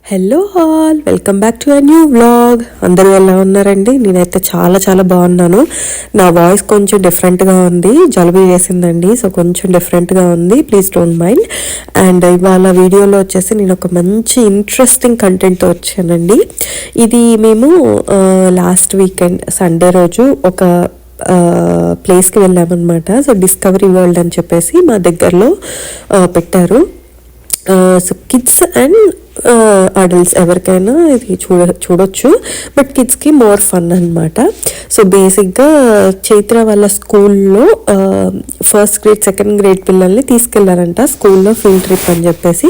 Hello all, welcome back to a new vlog. అందరూ ఎలా ఉన్నారండి? నేనైతే చాలా చాలా బాగున్నాను. నా వాయిస్ కొంచెం డిఫరెంట్గా ఉంది, జలుబు చేసిందండి, సో కొంచెం డిఫరెంట్గా ఉంది, ప్లీజ్ డోంట్ మైండ్. అండ్ ఇవాళ వీడియోలో వచ్చేసి నేను ఒక మంచి ఇంట్రెస్టింగ్ కంటెంట్తో వచ్చానండి. ఇది మేము లాస్ట్ వీకెండ్ సండే రోజు ఒక ప్లేస్కి వెళ్ళామన్నమాట. సో డిస్కవరీ వరల్డ్ అని చెప్పేసి మా దగ్గరలో పెట్టారు. సో కిడ్స్ అండ్ అడల్ట్స్ ఎవరికైనా ఇది చూడొచ్చు, బట్ కిడ్స్కి మోర్ ఫన్ అనమాట. సో బేసిక్గా చైత్ర వాళ్ళ స్కూల్లో ఫస్ట్ గ్రేడ్ సెకండ్ గ్రేడ్ పిల్లల్ని తీసుకెళ్లారంట స్కూల్లో ఫీల్డ్ ట్రిప్ అని చెప్పేసి.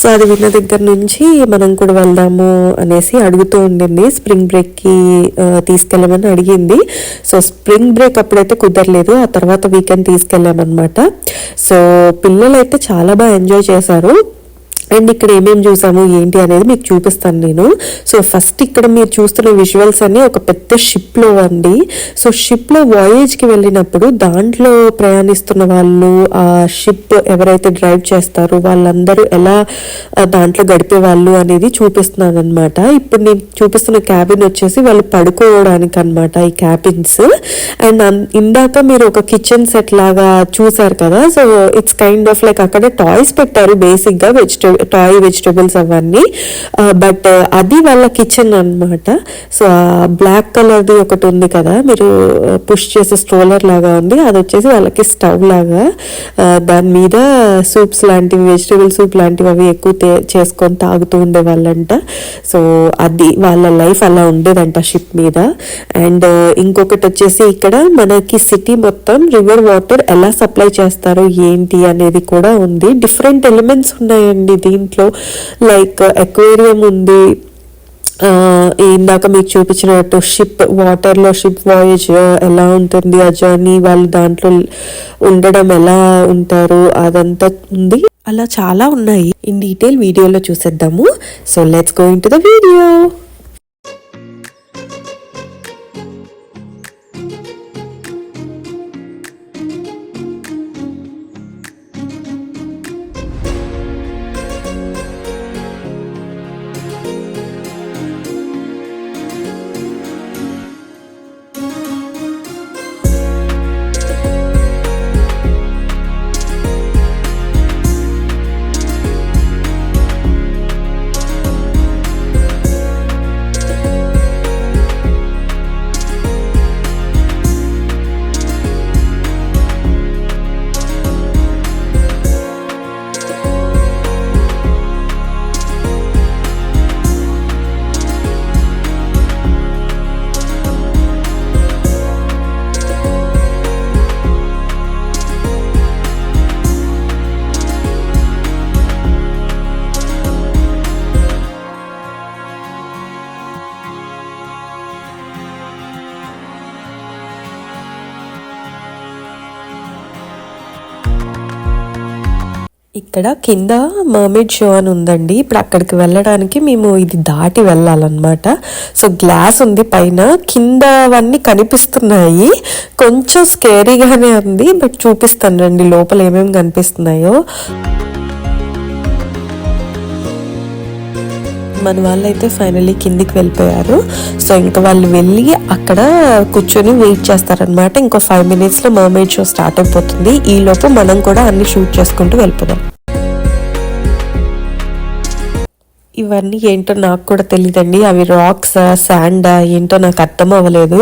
సో అది విన్న దగ్గర నుంచి మనం కూడా వెళ్దాము అనేసి అడుగుతూ ఉండింది. స్ప్రింగ్ బ్రేక్కి తీసుకెళ్ళమని అడిగింది. సో స్ప్రింగ్ బ్రేక్ అప్పుడైతే కుదరలేదు, ఆ తర్వాత వీకెండ్ తీసుకెళ్ళామన్నమాట. సో పిల్లలు అయితే చాలా బాగా ఎంజాయ్ చేశారు. అండ్ ఇక్కడ ఏమేమి చూసాము ఏంటి అనేది మీకు చూపిస్తాను నేను. సో ఫస్ట్ ఇక్కడ మీరు చూస్తున్న విజువల్స్ అన్ని ఒక పెద్ద షిప్లో అండి. సో షిప్లో వాయేజ్కి వెళ్ళినప్పుడు దాంట్లో ప్రయాణిస్తున్న వాళ్ళు, ఆ షిప్ ఎవరైతే డ్రైవ్ చేస్తారో వాళ్ళందరూ ఎలా దాంట్లో గడిపే వాళ్ళు అనేది చూపిస్తున్నాను అనమాట. ఇప్పుడు నేను చూపిస్తున్న క్యాబిన్ వచ్చేసి వాళ్ళు పడుకోవడానికి అనమాట, ఈ క్యాబిన్స్. అండ్ ఇందాక మీరు ఒక కిచెన్ సెట్ లాగా చూసారు కదా, so it's kind of like అక్కడ టాయ్స్ పెట్టారు బేసిక్గా, వెజిటబుల్స్ అవన్నీ, బట్ అది వాళ్ళ కిచెన్ అనమాట. సో బ్లాక్ కలర్ది ఒకటి ఉంది కదా, మీరు పుష్ చేసే స్ట్రోలర్ లాగా ఉంది, అది వచ్చేసి వాళ్ళకి స్టవ్ లాగా. దాని మీద సూప్స్ లాంటివి, వెజిటబుల్ సూప్ లాంటివి అవి ఎక్కువ చేసుకొని తాగుతూ ఉండేవాళ్ళంట. సో అది వాళ్ళ లైఫ్ అలా ఉండేదంట షిప్ మీద. అండ్ ఇంకొకటి వచ్చేసి ఇక్కడ మనకి సిటీ మొత్తం రివర్ వాటర్ ఎలా సప్లై చేస్తారో ఏంటి అనేది కూడా ఉంది. డిఫరెంట్ ఎలిమెంట్స్ ఉన్నాయండి దీంట్లో, లైక్ అక్వేరియం ఉంది, ఇందాక మీకు చూపించినట్టు షిప్ వాటర్లో షిప్ వాయేజ్ ఎలా ఉంటుంది, ఆ జర్నీ వాళ్ళు దాంట్లో ఉండడం ఎలా ఉంటారు అదంతా ఉంది. అలా చాలా ఉన్నాయి, ఇన్ డీటెయిల్ వీడియోలో చూసేద్దాము. So let's go into the video. ఇక్కడ కింద మర్మెయిడ్ షో అని ఉందండి. ఇప్పుడు అక్కడికి వెళ్ళడానికి మేము ఇది దాటి వెళ్ళాలన్నమాట. సో గ్లాస్ ఉంది పైన, కింద అవన్నీ కనిపిస్తున్నాయి, కొంచెం స్కేరీగానే ఉంది, బట్ చూపిస్తాను రండి లోపల ఏమేమి కనిపిస్తున్నాయో. మన వాళ్ళైతే ఫైనల్లీ కిందికి వెళ్ళిపోయారు. సో ఇంకా వాళ్ళు వెళ్ళి అక్కడ కూర్చొని వెయిట్ చేస్తారనమాట. ఇంకో 5 minutesలో మర్మెయిడ్ షో స్టార్ట్ అయిపోతుంది. ఈ లోపు మనం కూడా అన్ని షూట్ చేసుకుంటూ వెళ్ళిపోదాం. ఇవన్నీ ఏంటో నాకు కూడా తెలియదండి, అవి రాక్స్ శాండ్ ఏంటో నాకు అర్థం అవ్వలేదు.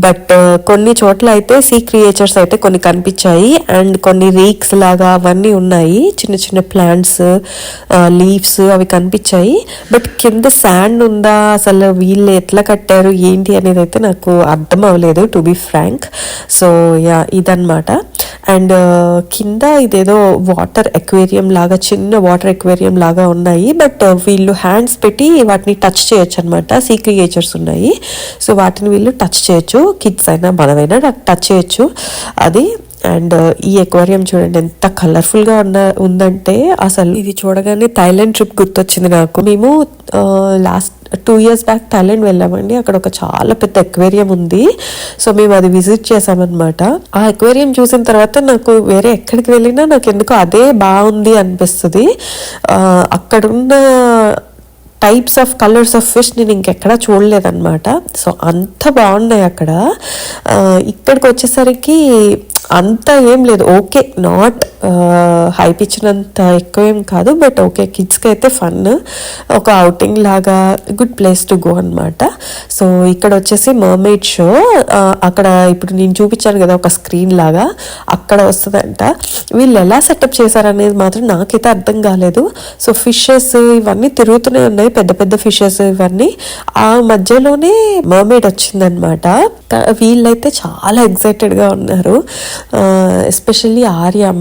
బట్ కొన్ని చోట్ల అయితే సీ క్రియేచర్స్ అయితే కొన్ని కనిపించాయి, అండ్ కొన్ని రీక్స్ లాగా అవన్నీ ఉన్నాయి, చిన్న చిన్న ప్లాంట్స్, లీవ్స్ అవి కనిపించాయి. బట్ కింద శాండ్ ఉందా, అసలు వీళ్ళు ఎట్లా కట్టారు ఏంటి అనేది అయితే నాకు అర్థం అవ్వలేదు, to be frank. So ya ఇదన్నమాట. అండ్ కింద ఇదేదో వాటర్ ఎక్వేరియం లాగా, చిన్న వాటర్ ఎక్వేరియం లాగా ఉన్నాయి, బట్ వీళ్ళు హ్యాండ్స్ పెట్టి వాటిని టచ్ చేయొచ్చు అనమాట. సీ క్రియేచర్స్ ఉన్నాయి, సో వాటిని వీళ్ళు టచ్ చేయొచ్చు, కిడ్స్ అయినా మనమైనా టచ్ చేయొచ్చు అది. అండ్ ఈ ఎక్వేరియం చూడండి ఎంత కలర్ఫుల్గా ఉందంటే, అసలు ఇది చూడగానే థాయిలాండ్ ట్రిప్ గుర్తొచ్చింది నాకు. మేము లాస్ట్ 2 years బ్యాక్ థాయిలాండ్ వెళ్ళామండి. అక్కడ ఒక చాలా పెద్ద ఎక్వేరియం ఉంది, సో మేము అది విజిట్ చేసామన్నమాట. ఆ ఎక్వేరియం చూసిన తర్వాత నాకు వేరే ఎక్కడికి వెళ్ళినా నాకు ఎందుకో అదే బాగుంది అనిపిస్తుంది. అక్కడున్న types of colours of fish నేను ఇంకెక్కడా చూడలేదన్నమాట. సో అంత బాగున్నాయి అక్కడ. ఇక్కడికి వచ్చేసరికి అంత ఏం లేదు, ఓకే, నాట్ హైప్ ఇచ్చినంత ఎక్కువ ఏం కాదు, బట్ ఓకే, కిడ్స్కి అయితే ఫన్, ఒక అవుటింగ్ లాగా గుడ్ ప్లేస్ టు గో అనమాట. సో ఇక్కడ వచ్చేసి మర్మైడ్ షో, అక్కడ ఇప్పుడు నేను చూపించాను కదా ఒక స్క్రీన్ లాగా, అక్కడ వస్తుందంట. వీళ్ళు ఎలా సెటప్ చేశారనేది మాత్రం నాకైతే అర్థం కాలేదు. సో ఫిషెస్ ఇవన్నీ తిరుగుతూనే ఉన్నాయి, పెద్ద పెద్ద ఫిషెస్ ఇవన్నీ. ఆ మధ్యలోనే మర్మైడ్ వచ్చిందనమాట. వీళ్ళైతే చాలా ఎక్సైటెడ్గా ఉన్నారు, ఎస్పెషల్లీ ఆర్య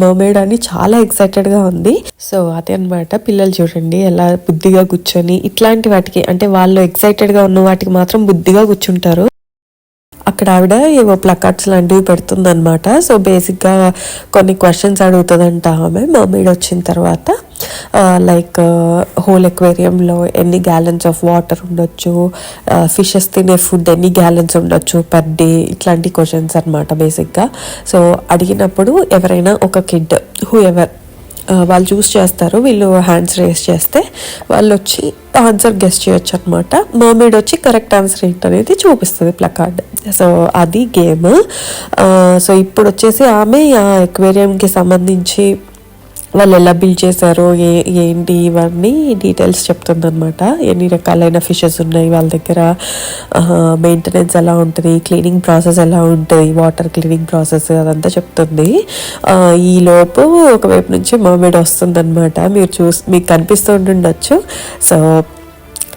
మర్మైడ్ అని చాలా ఎక్సైటెడ్గా ఉంది. సో అదే అనమాట, పిల్లలు చూడండి ఎలా బుద్ధిగా కూర్చొని ఇట్లాంటి వాటికి, అంటే వాళ్ళు ఎక్సైటెడ్గా ఉన్న వాటికి మాత్రం బుద్ధిగా కూర్చుంటారు. అక్కడ ఆవిడ ఏవో ప్లకార్డ్స్ లాంటివి పెడుతుందన్నమాట. సో బేసిక్గా కొన్ని క్వశ్చన్స్ అడుగుతుందంట ఆమె మర్మైడ్ వచ్చిన తర్వాత. లైక్ హోల్ ఎక్వేరియంలో ఎన్ని గ్యాలన్స్ ఆఫ్ వాటర్ ఉండొచ్చు, ఫిషెస్ తినే ఫుడ్ ఎన్ని గ్యాలన్స్ ఉండొచ్చు పర్ డే, ఇట్లాంటి క్వశ్చన్స్ అనమాట బేసిక్గా. సో అడిగినప్పుడు ఎవరైనా ఒక కిడ్ హూ ఎవర్ వాళ్ళు చూస్ చేస్తారు, వీళ్ళు హ్యాండ్స్ రేస్ చేస్తే వాళ్ళు వచ్చి ఆన్సర్ గెస్ చేయొచ్చు అనమాట. మర్మైడ్ వచ్చి కరెక్ట్ ఆన్సర్ ఏంటనేది చూపిస్తుంది ప్లకార్డ్. సో అది గేమ్. సో ఇప్పుడు వచ్చేసి ఆమె ఆ ఎక్వేరియంకి సంబంధించి వాళ్ళు ఎలా బిల్డ్ చేశారో ఏంటి ఇవన్నీ డీటెయిల్స్ చెప్తుందనమాట. ఎన్ని రకాలైన ఫిషెస్ ఉన్నాయి వాళ్ళ దగ్గర, మెయింటెనెన్స్ ఎలా ఉంటుంది, క్లీనింగ్ ప్రాసెస్ ఎలా ఉంటుంది, వాటర్ క్లీనింగ్ ప్రాసెస్ అదంతా చెప్తుంది. ఈ లోపు ఒకవైపు నుంచి మర్మైడ్ వస్తుందన్నమాట. మీకు కనిపిస్తూ ఉంటుండొచ్చు. సో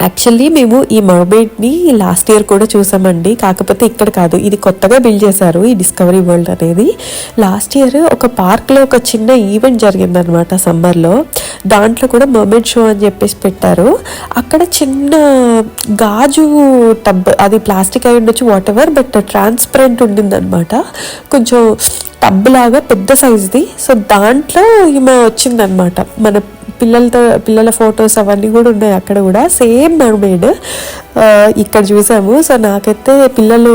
యాక్చువల్లీ మేము ఈ మర్మైడ్ని లాస్ట్ ఇయర్ కూడా చూసామండి, కాకపోతే ఇక్కడ కాదు, ఇది కొత్తగా బిల్డ్ చేశారు ఈ డిస్కవరీ వరల్డ్ అనేది. లాస్ట్ ఇయర్ ఒక పార్క్లో ఒక చిన్న ఈవెంట్ జరిగిందనమాట సమ్మర్లో, దాంట్లో కూడా మర్మైడ్ షో అని చెప్పేసి పెట్టారు. అక్కడ చిన్న గాజు టబ్, అది ప్లాస్టిక్ అయి ఉండొచ్చు వాట్ ఎవర్, బట్ ట్రాన్స్పరెంట్ ఉండిందనమాట, కొంచెం టబ్ లాగా పెద్ద సైజ్ది. సో దాంట్లో ఈమె వచ్చిందనమాట. మన పిల్లల ఫొటోస్ అవన్నీ కూడా ఉన్నాయి అక్కడ కూడా, సేమ్ మర్మైడ్ ఇక్కడ చూసాము. సో నాకైతే పిల్లలు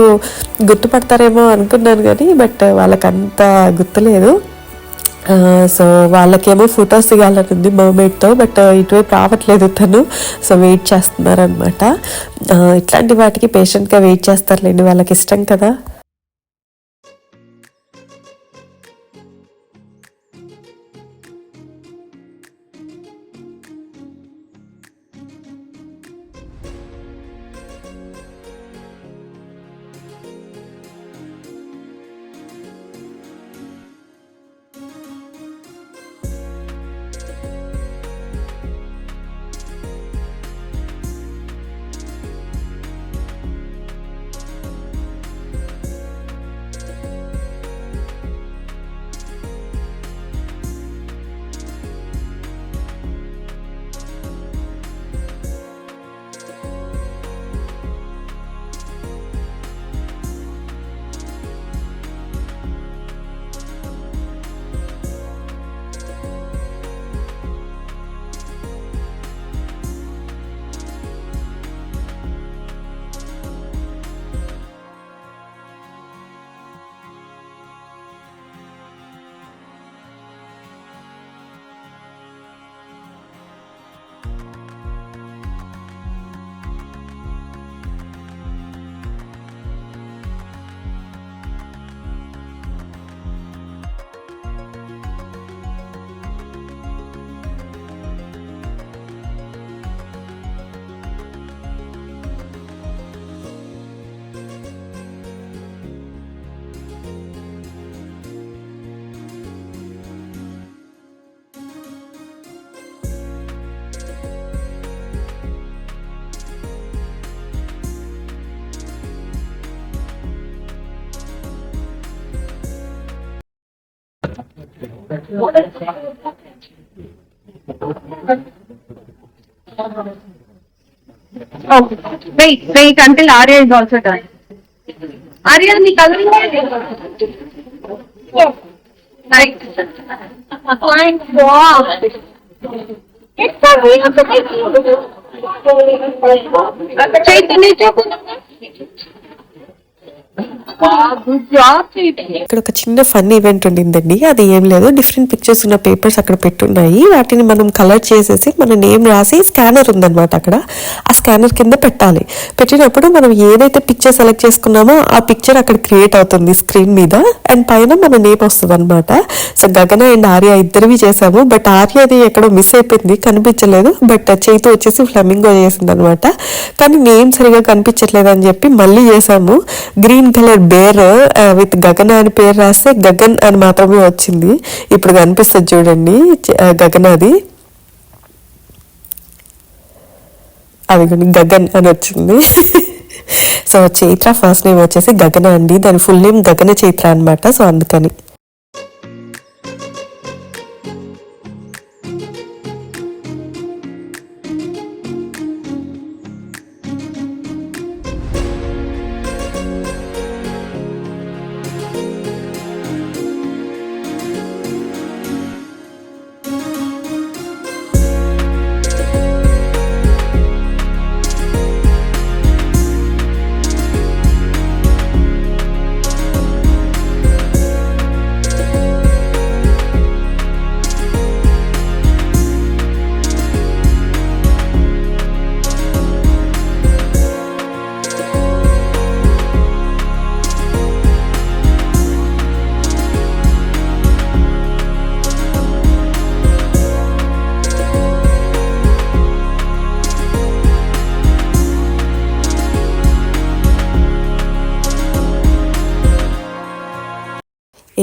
గుర్తుపడతారేమో అనుకున్నాను కానీ, బట్ వాళ్ళకంత గుర్తులేదు. సో వాళ్ళకేమో ఫొటోస్ దిగాలని ఉంది మర్మైడ్తో, బట్ ఇటువైపు రావట్లేదు తను. సో వెయిట్ చేస్తున్నారనమాట. ఇట్లాంటి వాటికి పేషెంట్గా వెయిట్ చేస్తారులేండి, వాళ్ళకి ఇష్టం కదా. Oh, wait until Arya is also done. Arya, the coloring right. Fine. Wow. It's a real Chaitanya. Good job Chaitra. ఇక్కడ ఒక చిన్న ఫన్ ఈవెంట్ ఉండిందండి. అది ఏం లేదు, డిఫరెంట్ పిక్చర్స్ ఉన్న పేపర్స్ అక్కడ పెట్టున్నాయి. వాటిని మనం కలర్ చేసేసి మన నేమ్ రాసి స్కానర్ ఉందన్నమాట అక్కడ, ఆ స్కానర్ కింద పెట్టాలి. పెట్టినప్పుడు మనం ఏదైతే పిక్చర్ సెలెక్ట్ చేసుకున్నామో ఆ పిక్చర్ అక్కడ క్రియేట్ అవుతుంది స్క్రీన్ మీద, అండ్ పైన మన నేమ్ వస్తుంది అనమాట. సో గగన అండ్ ఆర్య ఇద్దరివి చేసాము. బట్ ఆర్యది ఎక్కడో మిస్ అయిపోయింది, కనిపించలేదు. బట్ చైతు వచ్చేసి ఫ్లెమింగో చేసింది అనమాట. కానీ నేమ్ సరిగా కనిపించట్లేదు అని చెప్పి మళ్ళీ చేసాము. గ్రీన్ కలర్ బేర్ విత్ గగన అని పేరు రాస్తే గగన్ అని మాత్రమే వచ్చింది. ఇప్పుడు కనిపిస్తుంది చూడండి గగన్, అది గగన్ అని వచ్చింది. సో చైత్ర ఫస్ట్ నేమ్ వచ్చేసి గగన అండి, దాని ఫుల్ నేమ్ గగన చైత్ర అనమాట. సో అందుకని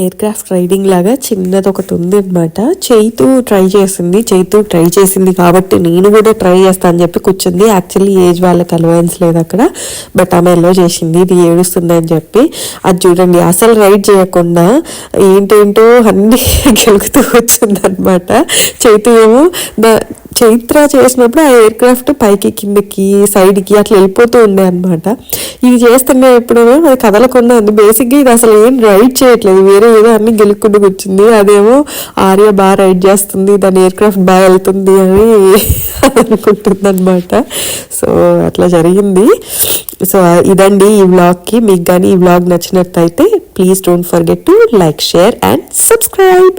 ఎయిర్ క్రాఫ్ట్ రైడింగ్ లాగా చిన్నది ఒకటి ఉంది అనమాట. చైతు ట్రై చేసింది కాబట్టి నేను కూడా ట్రై చేస్తా అని చెప్పి కూర్చుంది. యాక్చువల్లీ ఏజ్ వాళ్ళకి అలవెన్స్ లేదు అక్కడ, బట్ ఆమె ఎల్లో చేసింది. ఇది ఏడుస్తుంది అని చెప్పి అది చూడండి, అసలు రైడ్ చేయకుండా ఏంటేంటో అన్ని గెలుగుతూ వచ్చింది అనమాట. చైతు ఏమో చైత్ర చేసినప్పుడు ఆ ఎయిర్ క్రాఫ్ట్ పైకి కిందకి సైడ్కి అట్లా వెళ్ళిపోతూ ఉండే అనమాట. ఇది చేస్తున్నా ఎప్పుడేమో అది కదలకుండా ఉంది. బేసిక్గా ఇది అసలు ఏం రైడ్ చేయట్లేదు, వేరే ఏదో అన్ని గెలుక్కుంటూ కూర్చుంది. అదేమో ఆర్య బాగా రైడ్ చేస్తుంది, దాని ఎయిర్ క్రాఫ్ట్ బాగా వెళ్తుంది అని అనుకుంటుంది అనమాట. సో అట్లా జరిగింది. సో ఇదండి ఈ వ్లాగ్కి. మీకు కానీ ఈ వ్లాగ్ నచ్చినట్టయితే please don't forget to like, share and subscribe.